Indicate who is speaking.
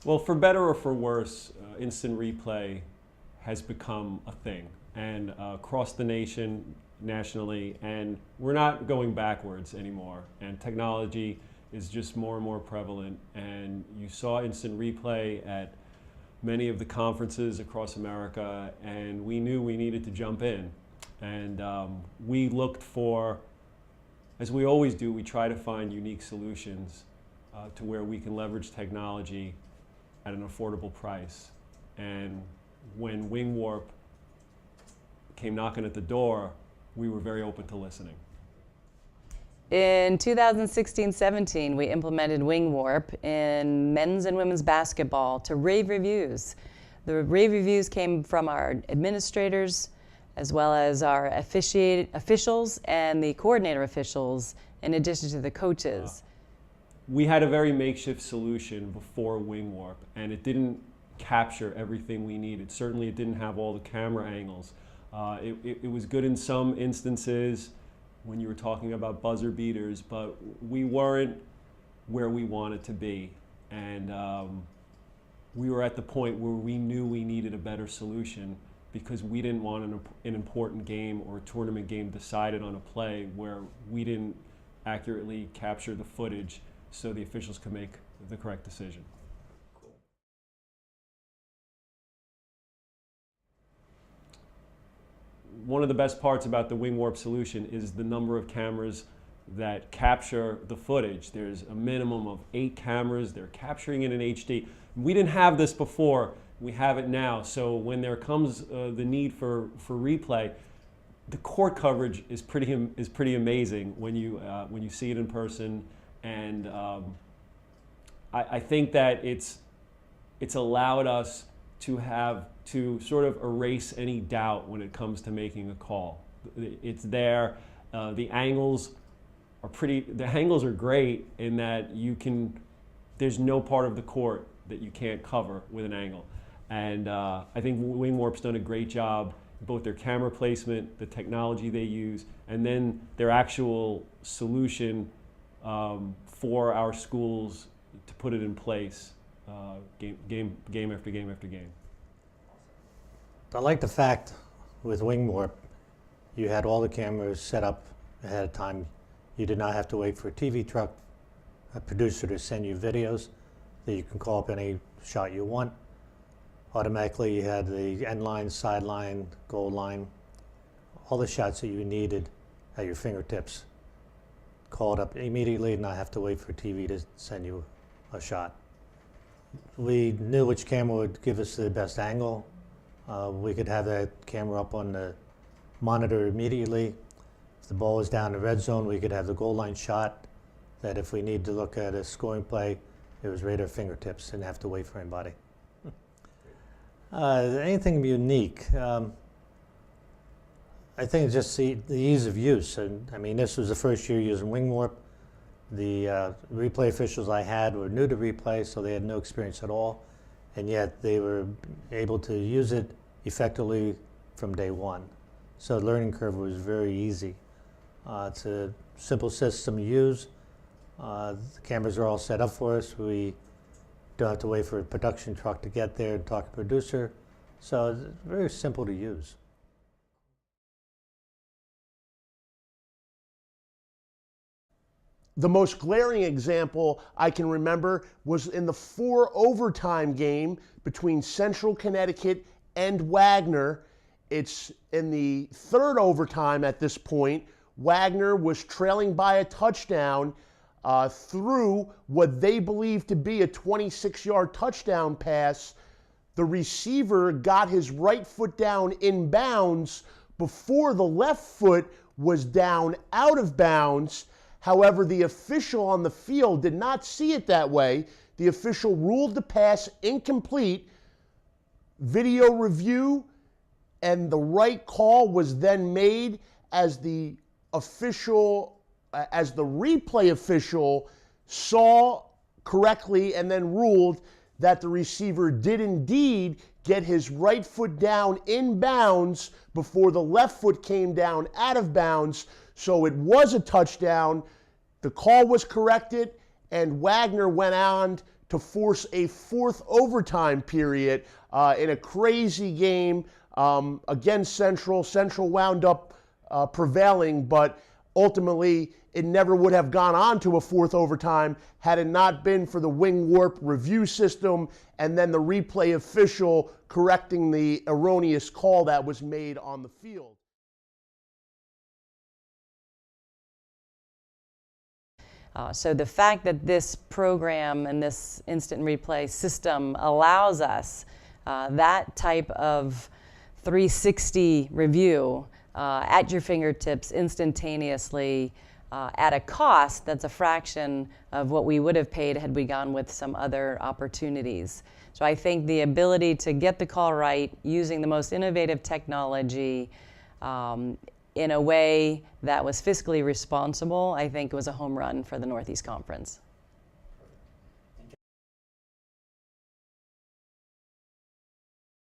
Speaker 1: Well, for better or for worse, instant replay has become a thing, and across the nation, nationally, and we're not going backwards anymore. And technology is just more and more prevalent. And you saw instant replay at many of the conferences across America, and we knew we needed to jump in. And we looked for, as we always do, we try to find unique solutions to where we can leverage technology at an affordable price. And when WingWarp came knocking at the door, we were very open to listening.
Speaker 2: In 2016-17, we implemented WingWarp in men's and women's basketball to rave reviews. The rave reviews came from our administrators, as well as our officials and the coordinator officials, in addition to the coaches.
Speaker 1: We had a very makeshift solution before WingWarp, and it didn't capture everything we needed. Certainly it didn't have all the camera angles. It was good in some instances when you were talking about buzzer beaters, but we weren't where we wanted to be. And we were at the point where we knew we needed a better solution, because we didn't want an important game or a tournament game decided on a play where we didn't accurately capture the footage so the officials could make the correct decision. One of the best parts about the WingWarp solution is the number of cameras that capture the footage. There's a minimum of 8 cameras. They're capturing it in HD. We didn't have this before. We have it now. So when there comes the need for replay, the court coverage is pretty amazing when you see it in person. And I think that it's allowed us to sort of erase any doubt when it comes to making a call. It's there. The angles are great in that there's no part of the court that you can't cover with an angle. And I think WingWarp's done a great job, both their camera placement, the technology they use, and then their actual solution for our schools to put it in place game after game after game.
Speaker 3: I like the fact with WingWarp, you had all the cameras set up ahead of time. You did not have to wait for a TV truck, a producer to send you videos that you can call up any shot you want. Automatically you had the end line, sideline, goal line, all the shots that you needed at your fingertips. Call it up immediately and not have to wait for TV to send you a shot. We knew which camera would give us the best angle. We could have that camera up on the monitor immediately. If the ball was down in the red zone, we could have the goal line shot that if we need to look at a scoring play, it was right at our fingertips, didn't have to wait for anybody. Anything unique? I think it's just the ease of use. And I mean, this was the first year using WingWarp. The replay officials I had were new to replay, so they had no experience at all. And yet they were able to use it effectively from day one. So the learning curve was very easy. It's a simple system to use. The cameras are all set up for us. We don't have to wait for a production truck to get there and talk to a producer. So it's very simple to use.
Speaker 4: The most glaring example I can remember was in the 4 overtime game between Central Connecticut and Wagner. It's in the 3rd overtime at this point. Wagner was trailing by a touchdown through what they believed to be a 26-yard touchdown pass. The receiver got his right foot down in bounds before the left foot was down out of bounds. However, the official on the field did not see it that way. The official ruled the pass incomplete. Video review and the right call was then made as the replay official saw correctly and then ruled that the receiver did indeed get his right foot down in bounds before the left foot came down out of bounds. So it was a touchdown. The call was corrected, and Wagner went on to to force a fourth overtime period in a crazy game against Central. Central wound up prevailing, but ultimately it never would have gone on to a fourth overtime had it not been for the WingWarp review system and then the replay official correcting the erroneous call that was made on the field.
Speaker 2: So the fact that this program and this instant replay system allows us that type of 360 review at your fingertips instantaneously at a cost that's a fraction of what we would have paid had we gone with some other opportunities. So I think the ability to get the call right using the most innovative technology in a way that was fiscally responsible, I think was a home run for the Northeast Conference.